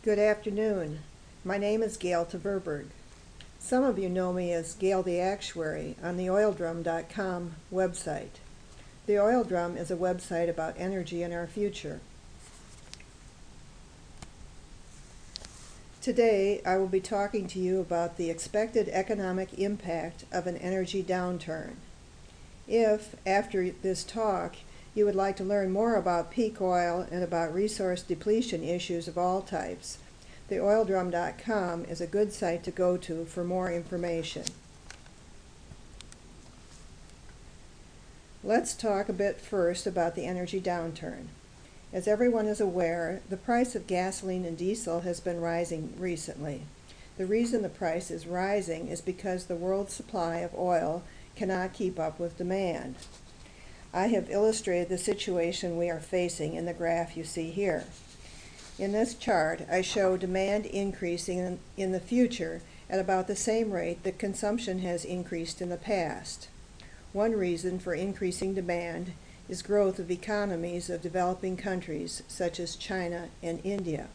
Good afternoon. My name is Gail Tverberg. Some of you know me as Gail the Actuary on the oildrum.com website. The Oil Drum is a website about energy and our future. Today I will be talking to you about the expected economic impact of an energy downturn. If, after this talk, you would like to learn more about peak oil and about resource depletion issues of all types, theoildrum.com is a good site to go to for more information. Let's talk a bit first about the energy downturn. As everyone is aware, the price of gasoline and diesel has been rising recently. The reason the price is rising is because the world's supply of oil cannot keep up with demand. I have illustrated the situation we are facing in the graph you see here. In this chart, I show demand increasing in the future at about the same rate that consumption has increased in the past. One reason for increasing demand is growth of economies of developing countries such as China and India.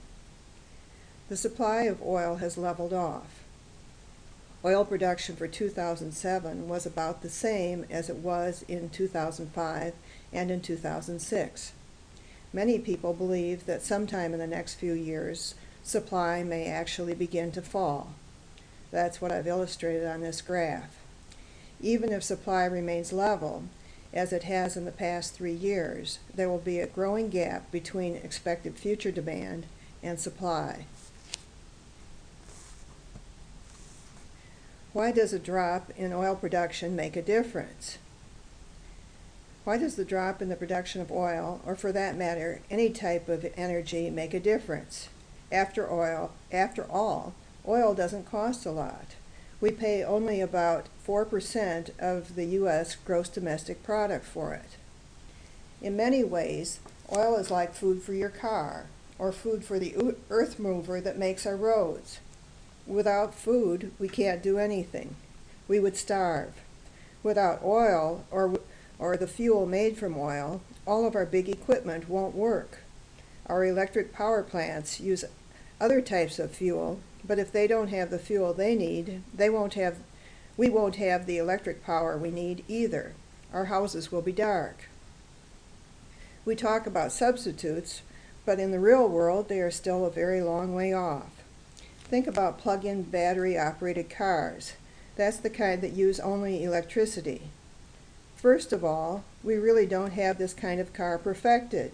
The supply of oil has leveled off. Oil production for 2007 was about the same as it was in 2005 and in 2006. Many people believe that sometime in the next few years, supply may actually begin to fall. That's what I've illustrated on this graph. Even if supply remains level, as it has in the past 3 years, there will be a growing gap between expected future demand and supply. Why does a drop in oil production make a difference? Why does the drop in the production of oil, or for that matter, any type of energy, make a difference? After all, oil doesn't cost a lot. We pay only about 4% of the U.S. gross domestic product for it. In many ways, oil is like food for your car, or food for the earth mover that makes our roads. Without food, we can't do anything. We would starve. Without oil, or the fuel made from oil, all of our big equipment won't work. Our electric power plants use other types of fuel, but if they don't have the fuel they need, we won't have the electric power we need either. Our houses will be dark. We talk about substitutes, but in the real world they are still a very long way off. Think about plug-in battery-operated cars. That's the kind that use only electricity. First of all, we really don't have this kind of car perfected.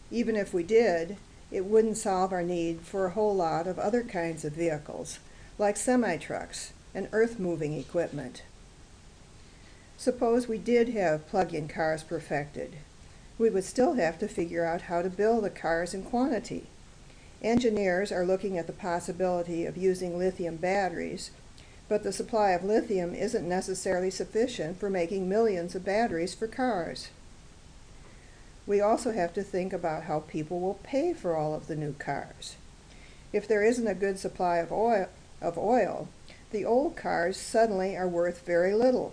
Even if we did, it wouldn't solve our need for a whole lot of other kinds of vehicles, like semi-trucks and earth-moving equipment. Suppose we did have plug-in cars perfected. We would still have to figure out how to build the cars in quantity. Engineers are looking at the possibility of using lithium batteries, but the supply of lithium isn't necessarily sufficient for making millions of batteries for cars. We also have to think about how people will pay for all of the new cars. If there isn't a good supply of oil, the old cars suddenly are worth very little.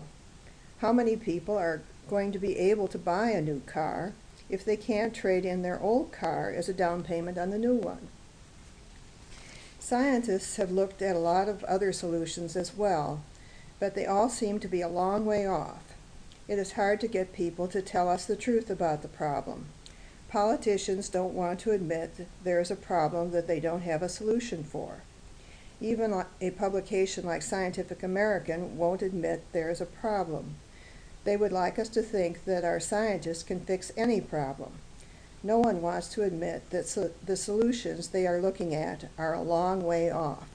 How many people are going to be able to buy a new car if they can't trade in their old car as a down payment on the new one? Scientists have looked at a lot of other solutions as well, but they all seem to be a long way off. It is hard to get people to tell us the truth about the problem. Politicians don't want to admit that there is a problem that they don't have a solution for. Even a publication like Scientific American won't admit there is a problem. They would like us to think that our scientists can fix any problem. No one wants to admit that the solutions they are looking at are a long way off.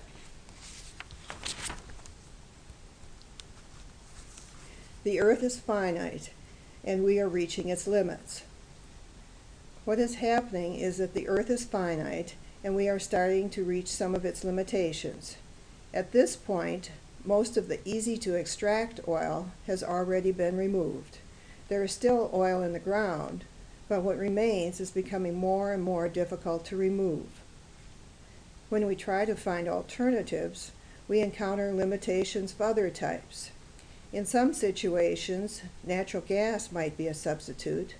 The Earth is finite, and we are reaching its limits. What is happening is that the Earth is finite, and we are starting to reach some of its limitations. At this point, most of the easy-to-extract oil has already been removed. There is still oil in the ground, but what remains is becoming more and more difficult to remove. When we try to find alternatives, we encounter limitations of other types. In some situations, natural gas might be a substitute,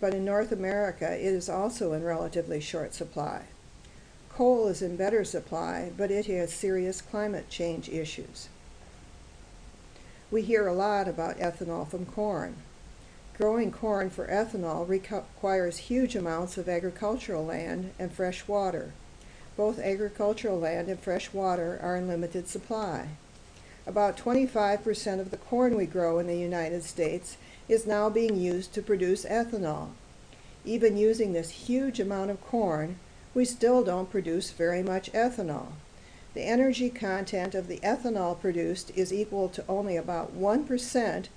but in North America it is also in relatively short supply. Coal is in better supply, but it has serious climate change issues. We hear a lot about ethanol from corn. Growing corn for ethanol requires huge amounts of agricultural land and fresh water. Both agricultural land and fresh water are in limited supply. About 25% of the corn we grow in the United States is now being used to produce ethanol. Even using this huge amount of corn, we still don't produce very much ethanol. The energy content of the ethanol produced is equal to only about 1%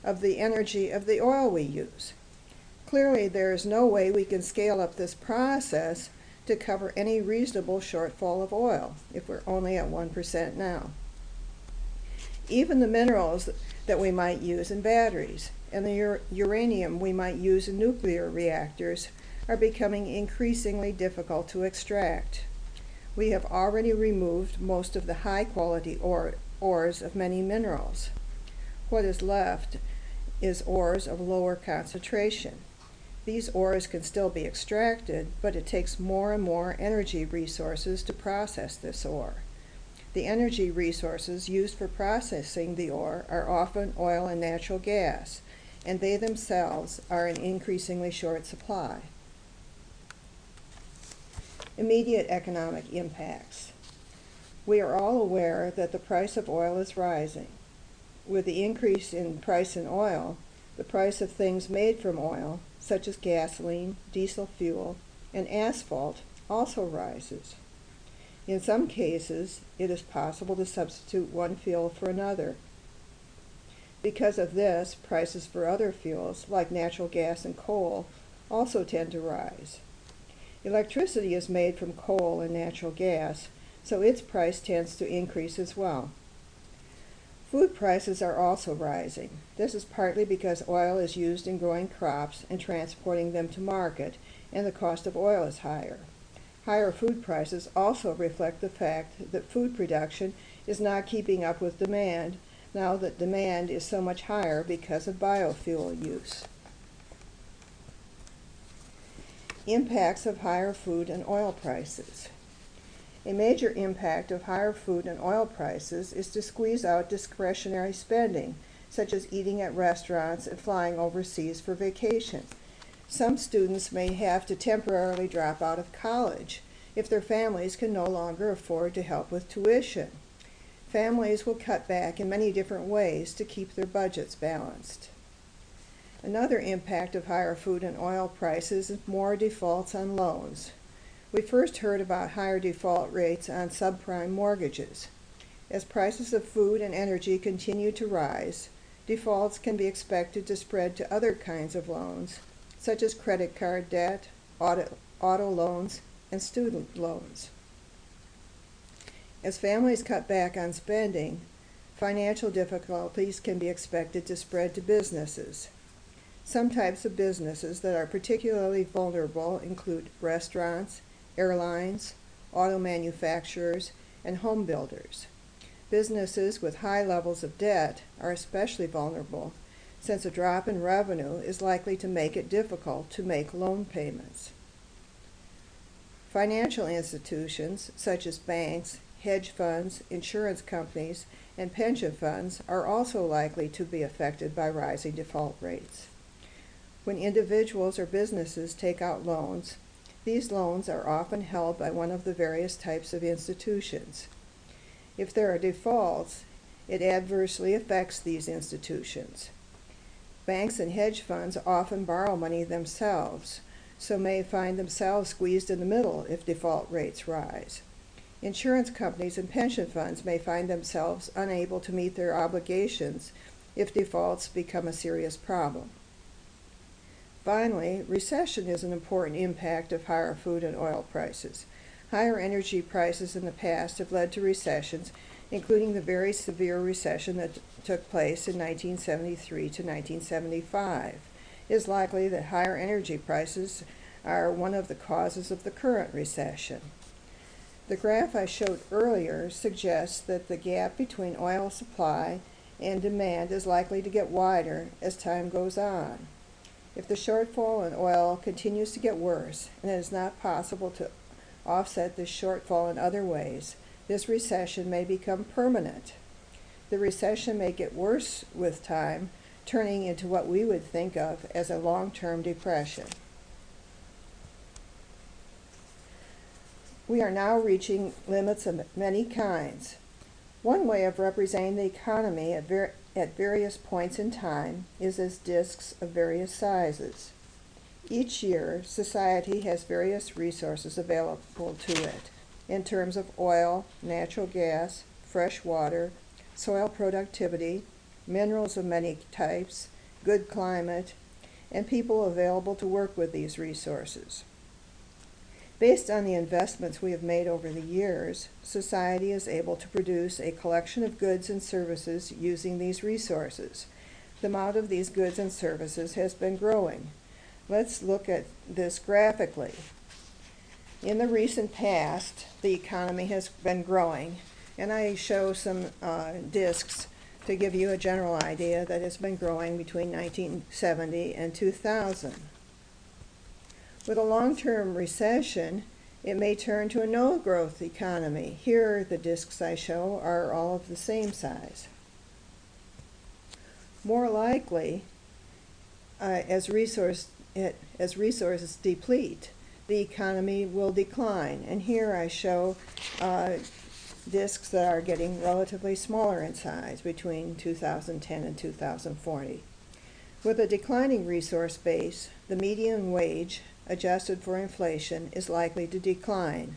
of the energy of the oil we use. Clearly, there is no way we can scale up this process to cover any reasonable shortfall of oil if we're only at 1% now. Even the minerals that we might use in batteries and the uranium we might use in nuclear reactors are becoming increasingly difficult to extract. We have already removed most of the high-quality ores of many minerals. What is left is ores of lower concentration. These ores can still be extracted, but it takes more and more energy resources to process this ore. The energy resources used for processing the ore are often oil and natural gas, and they themselves are in increasingly short supply. Immediate economic impacts. We are all aware that the price of oil is rising. With the increase in price in oil, the price of things made from oil, such as gasoline, diesel fuel, and asphalt, also rises. In some cases, it is possible to substitute one fuel for another. Because of this, prices for other fuels, like natural gas and coal, also tend to rise. Electricity is made from coal and natural gas, so its price tends to increase as well. Food prices are also rising. This is partly because oil is used in growing crops and transporting them to market, and the cost of oil is higher. Higher food prices also reflect the fact that food production is not keeping up with demand, now that demand is so much higher because of biofuel use. Impacts of higher food and oil prices. A major impact of higher food and oil prices is to squeeze out discretionary spending, such as eating at restaurants and flying overseas for vacation. Some students may have to temporarily drop out of college if their families can no longer afford to help with tuition. Families will cut back in many different ways to keep their budgets balanced. Another impact of higher food and oil prices is more defaults on loans. We first heard about higher default rates on subprime mortgages. As prices of food and energy continue to rise, defaults can be expected to spread to other kinds of loans, such as credit card debt, auto loans, and student loans. As families cut back on spending, financial difficulties can be expected to spread to businesses. Some types of businesses that are particularly vulnerable include restaurants, airlines, auto manufacturers, and home builders. Businesses with high levels of debt are especially vulnerable, since a drop in revenue is likely to make it difficult to make loan payments. Financial institutions, such as banks, hedge funds, insurance companies, and pension funds, are also likely to be affected by rising default rates. When individuals or businesses take out loans, these loans are often held by one of the various types of institutions. If there are defaults, it adversely affects these institutions. Banks and hedge funds often borrow money themselves, so may find themselves squeezed in the middle if default rates rise. Insurance companies and pension funds may find themselves unable to meet their obligations if defaults become a serious problem. Finally, recession is an important impact of higher food and oil prices. Higher energy prices in the past have led to recessions, including the very severe recession that took place in 1973 to 1975. It is likely that higher energy prices are one of the causes of the current recession. The graph I showed earlier suggests that the gap between oil supply and demand is likely to get wider as time goes on. If the shortfall in oil continues to get worse and it is not possible to offset this shortfall in other ways, this recession may become permanent. The recession may get worse with time, turning into what we would think of as a long-term depression. We are now reaching limits of many kinds. One way of representing the economy at various points in time is as disks of various sizes. Each year, society has various resources available to it in terms of oil, natural gas, fresh water, soil productivity, minerals of many types, good climate, and people available to work with these resources. Based on the investments we have made over the years, society is able to produce a collection of goods and services using these resources. The amount of these goods and services has been growing. Let's look at this graphically. In the recent past, the economy has been growing, and I show some disks to give you a general idea that it's been growing between 1970 and 2000. With a long-term recession, it may turn to a no-growth economy. Here, the disks I show are all of the same size. More likely, as resources deplete, the economy will decline. And here I show disks that are getting relatively smaller in size between 2010 and 2040. With a declining resource base, the median wage, adjusted for inflation, is likely to decline.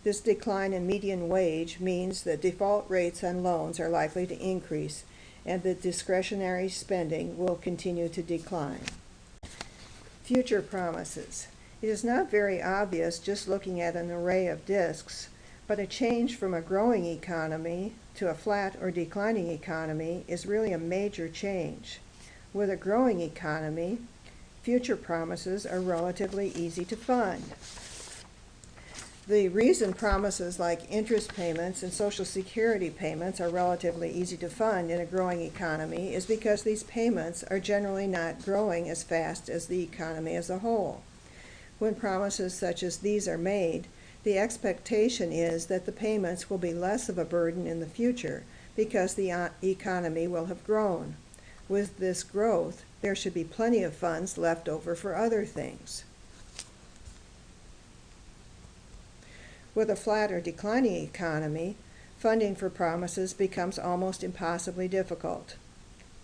This decline in median wage means that default rates on loans are likely to increase and that discretionary spending will continue to decline. Future promises. It is not very obvious just looking at an array of disks, but a change from a growing economy to a flat or declining economy is really a major change. With a growing economy, future promises are relatively easy to fund. The reason promises like interest payments and Social Security payments are relatively easy to fund in a growing economy is because these payments are generally not growing as fast as the economy as a whole. When promises such as these are made, the expectation is that the payments will be less of a burden in the future because the economy will have grown. With this growth, there should be plenty of funds left over for other things. With a flat or declining economy, funding for promises becomes almost impossibly difficult.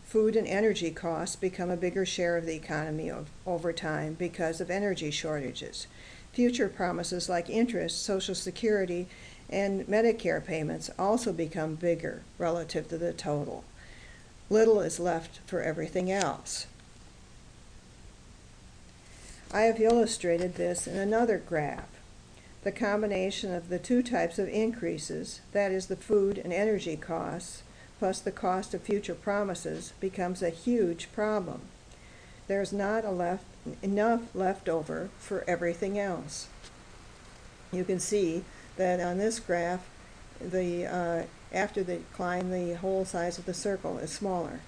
Food and energy costs become a bigger share of the economy over time because of energy shortages. Future promises like interest, Social Security, and Medicare payments also become bigger relative to the total. Little is left for everything else. I have illustrated this in another graph. The combination of the two types of increases, that is the food and energy costs, plus the cost of future promises, becomes a huge problem. There's not enough left over for everything else. You can see that on this graph, after the decline, the whole size of the circle is smaller.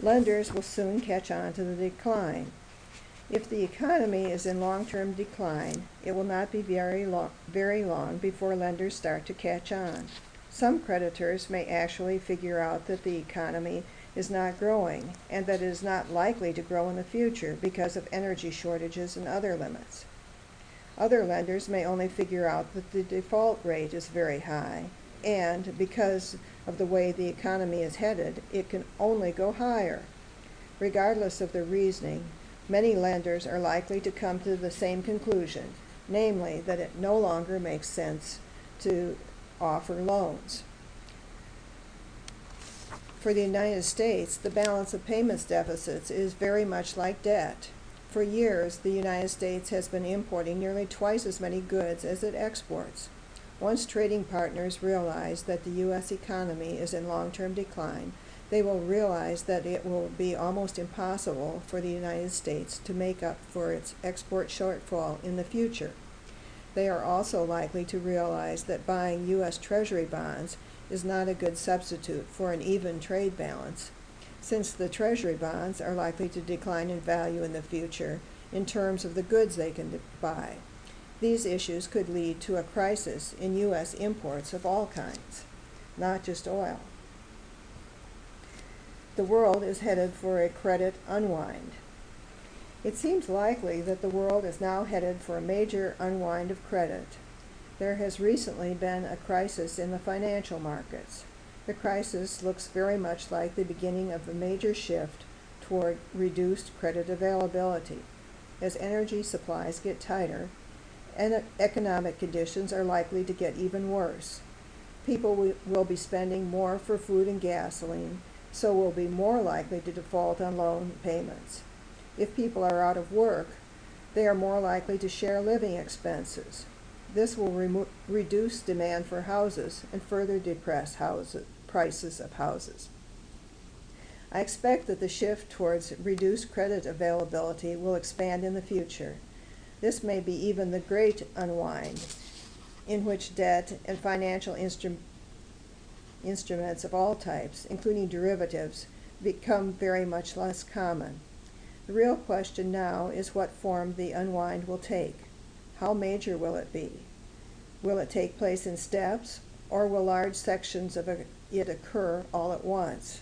Lenders will soon catch on to the decline. If the economy is in long-term decline, it will not be very long before lenders start to catch on. Some creditors may actually figure out that the economy is not growing and that it is not likely to grow in the future because of energy shortages and other limits. Other lenders may only figure out that the default rate is very high, and because of the way the economy is headed, it can only go higher. Regardless of their reasoning, many lenders are likely to come to the same conclusion, namely that it no longer makes sense to offer loans. For the United States, the balance of payments deficits is very much like debt. For years, the United States has been importing nearly twice as many goods as it exports. Once trading partners realize that the U.S. economy is in long-term decline, they will realize that it will be almost impossible for the United States to make up for its export shortfall in the future. They are also likely to realize that buying U.S. Treasury bonds is not a good substitute for an even trade balance, since the Treasury bonds are likely to decline in value in the future, in terms of the goods they can buy. These issues could lead to a crisis in U.S. imports of all kinds, not just oil. The world is headed for a credit unwind. It seems likely that the world is now headed for a major unwind of credit. There has recently been a crisis in the financial markets. The crisis looks very much like the beginning of a major shift toward reduced credit availability. As energy supplies get tighter, and economic conditions are likely to get even worse. People will be spending more for food and gasoline, so will be more likely to default on loan payments. If people are out of work, they are more likely to share living expenses. This will reduce demand for houses and further depress prices of houses. I expect that the shift towards reduced credit availability will expand in the future. This may be even the great unwind, in which debt and financial instruments of all types, including derivatives, become very much less common. The real question now is what form the unwind will take. How major will it be? Will it take place in steps, or will large sections of it occur all at once?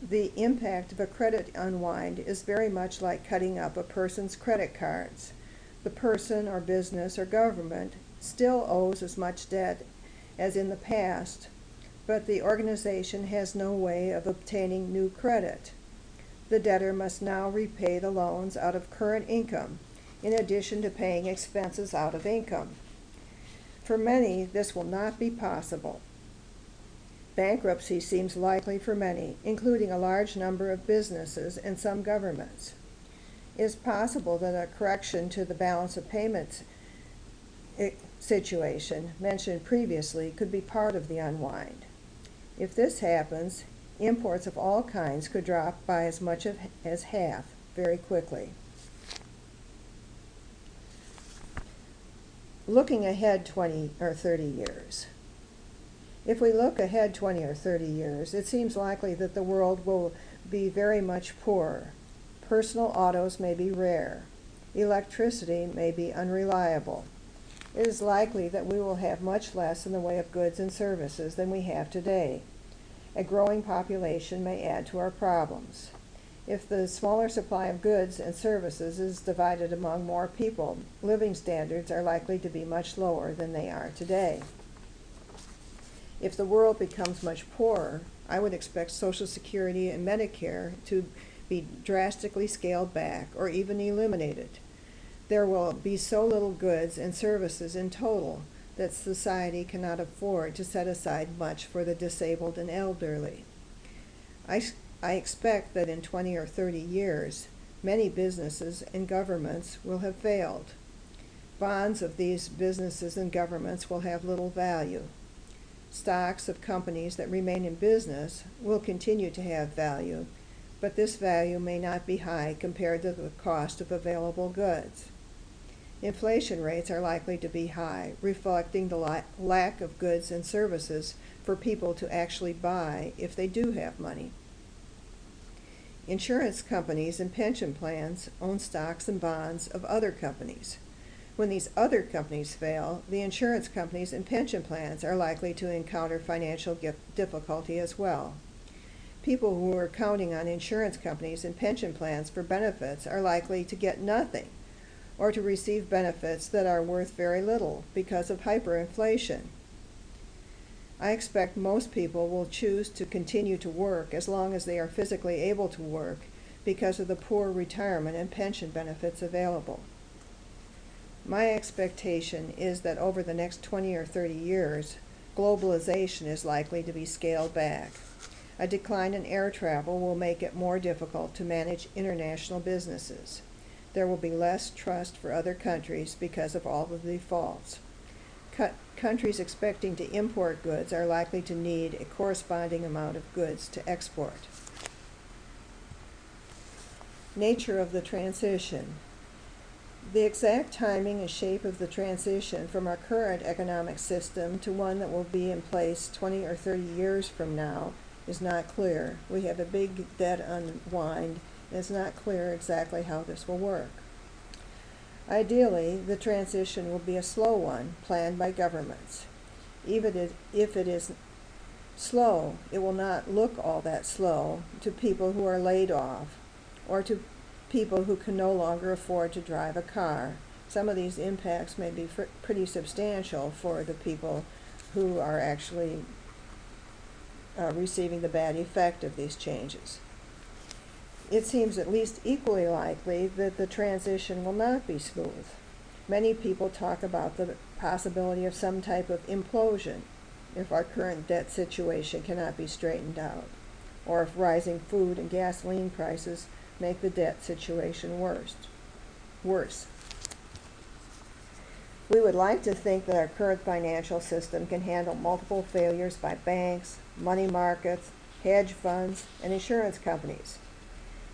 The impact of a credit unwind is very much like cutting up a person's credit cards. The person or business or government still owes as much debt as in the past, but the organization has no way of obtaining new credit. The debtor must now repay the loans out of current income, in addition to paying expenses out of income. For many, this will not be possible. Bankruptcy seems likely for many, including a large number of businesses and some governments. It is possible that a correction to the balance of payments situation mentioned previously could be part of the unwind. If this happens, imports of all kinds could drop by as much as half very quickly. Looking ahead 20 or 30 years. If we look ahead 20 or 30 years, it seems likely that the world will be very much poorer. Personal autos may be rare. Electricity may be unreliable. It is likely that we will have much less in the way of goods and services than we have today. A growing population may add to our problems. If the smaller supply of goods and services is divided among more people, living standards are likely to be much lower than they are today. If the world becomes much poorer, I would expect Social Security and Medicare to be drastically scaled back or even eliminated. There will be so little goods and services in total that society cannot afford to set aside much for the disabled and elderly. I expect that in 20 or 30 years, many businesses and governments will have failed. Bonds of these businesses and governments will have little value. Stocks of companies that remain in business will continue to have value, but this value may not be high compared to the cost of available goods. Inflation rates are likely to be high, reflecting the lack of goods and services for people to actually buy if they do have money. Insurance companies and pension plans own stocks and bonds of other companies. When these other companies fail, the insurance companies and pension plans are likely to encounter financial difficulty as well. People who are counting on insurance companies and pension plans for benefits are likely to get nothing, or to receive benefits that are worth very little because of hyperinflation. I expect most people will choose to continue to work as long as they are physically able to work because of the poor retirement and pension benefits available. My expectation is that over the next 20 or 30 years, globalization is likely to be scaled back. A decline in air travel will make it more difficult to manage international businesses. There will be less trust for other countries because of all the defaults. Countries expecting to import goods are likely to need a corresponding amount of goods to export. Nature of the transition. The exact timing and shape of the transition from our current economic system to one that will be in place 20 or 30 years from now is not clear. We have a big debt unwind It is not clear exactly how this will work. Ideally, the transition will be a slow one planned by governments. Even if it is slow, it will not look all that slow to people who are laid off or to people who can no longer afford to drive a car. Some of these impacts may be pretty substantial for the people who are actually receiving the bad effect of these changes. It seems at least equally likely that the transition will not be smooth. Many people talk about the possibility of some type of implosion if our current debt situation cannot be straightened out, or if rising food and gasoline prices make the debt situation worse. We would like to think that our current financial system can handle multiple failures by banks, money markets, hedge funds, and insurance companies.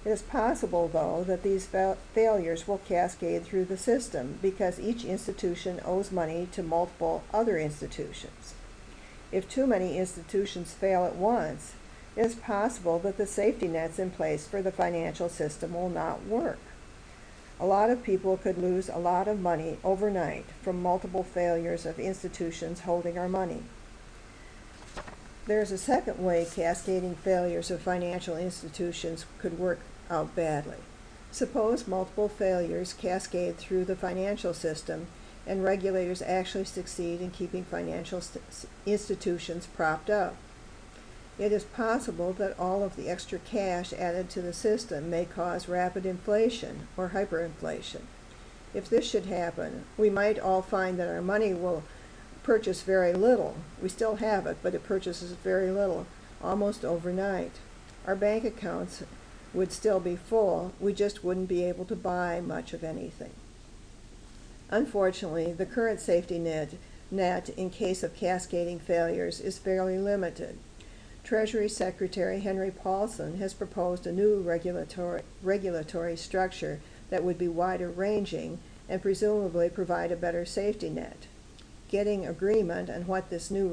It is possible, though, that these failures will cascade through the system because each institution owes money to multiple other institutions. If too many institutions fail at once, it is possible that the safety nets in place for the financial system will not work. A lot of people could lose a lot of money overnight from multiple failures of institutions holding our money. There is a second way cascading failures of financial institutions could work out badly. Suppose multiple failures cascade through the financial system and regulators actually succeed in keeping financial institutions propped up. It is possible that all of the extra cash added to the system may cause rapid inflation or hyperinflation. If this should happen, we might all find that our money will purchase very little. We still have it, but it purchases very little, almost overnight. Our bank accounts would still be full, we just wouldn't be able to buy much of anything. Unfortunately, the current safety net in case of cascading failures is fairly limited. Treasury Secretary Henry Paulson has proposed a new regulatory structure that would be wider ranging and presumably provide a better safety net. Getting agreement on what this new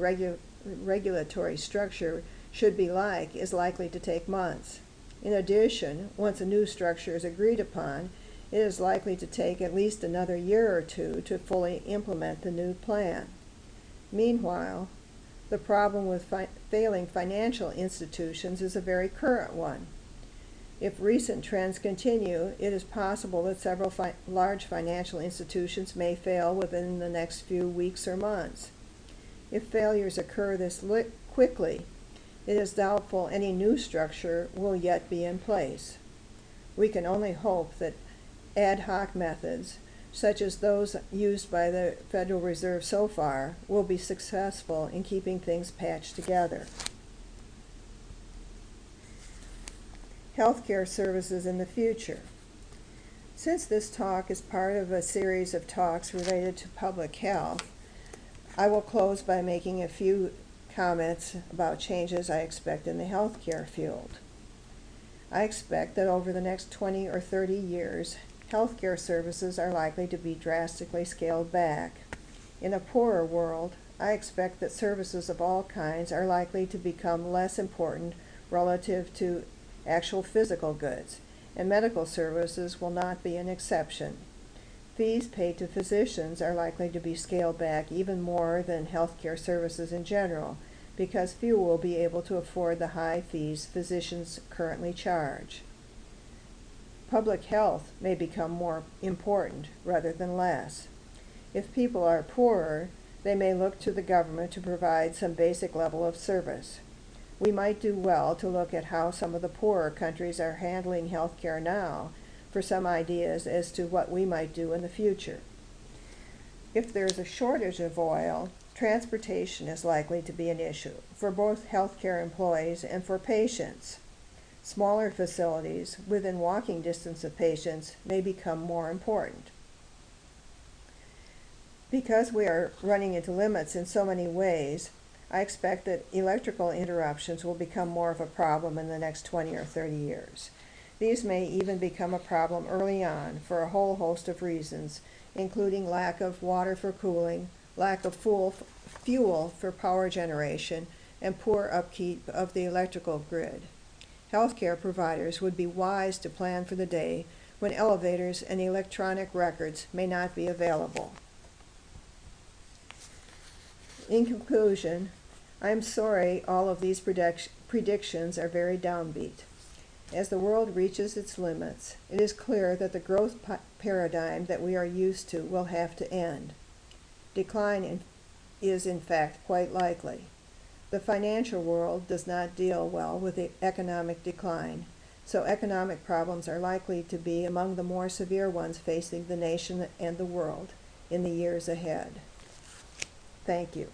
regulatory structure should be like is likely to take months. In addition, once a new structure is agreed upon, it is likely to take at least another year or two to fully implement the new plan. Meanwhile, the problem with failing financial institutions is a very current one. If recent trends continue, it is possible that several large financial institutions may fail within the next few weeks or months. If failures occur this quickly, it is doubtful any new structure will yet be in place. We can only hope that ad hoc methods, such as those used by the Federal Reserve so far, will be successful in keeping things patched together. Healthcare services in the future. Since this talk is part of a series of talks related to public health, I will close by making a few comments about changes I expect in the healthcare field. I expect that over the next 20 or 30 years, healthcare services are likely to be drastically scaled back. In a poorer world, I expect that services of all kinds are likely to become less important relative to actual physical goods, and medical services will not be an exception. Fees paid to physicians are likely to be scaled back even more than healthcare services in general, because few will be able to afford the high fees physicians currently charge. Public health may become more important rather than less. If people are poorer, they may look to the government to provide some basic level of service. We might do well to look at how some of the poorer countries are handling health care now for some ideas as to what we might do in the future. If there is a shortage of oil, transportation is likely to be an issue for both healthcare employees and for patients. Smaller facilities within walking distance of patients may become more important. Because we are running into limits in so many ways, I expect that electrical interruptions will become more of a problem in the next 20 or 30 years. These may even become a problem early on for a whole host of reasons, including lack of water for cooling, lack of fuel for power generation, and poor upkeep of the electrical grid. Healthcare providers would be wise to plan for the day when elevators and electronic records may not be available. In conclusion, I am sorry all of these predictions are very downbeat. As the world reaches its limits, it is clear that the growth paradigm that we are used to will have to end. Decline is in fact quite likely. The financial world does not deal well with the economic decline, so economic problems are likely to be among the more severe ones facing the nation and the world in the years ahead. Thank you.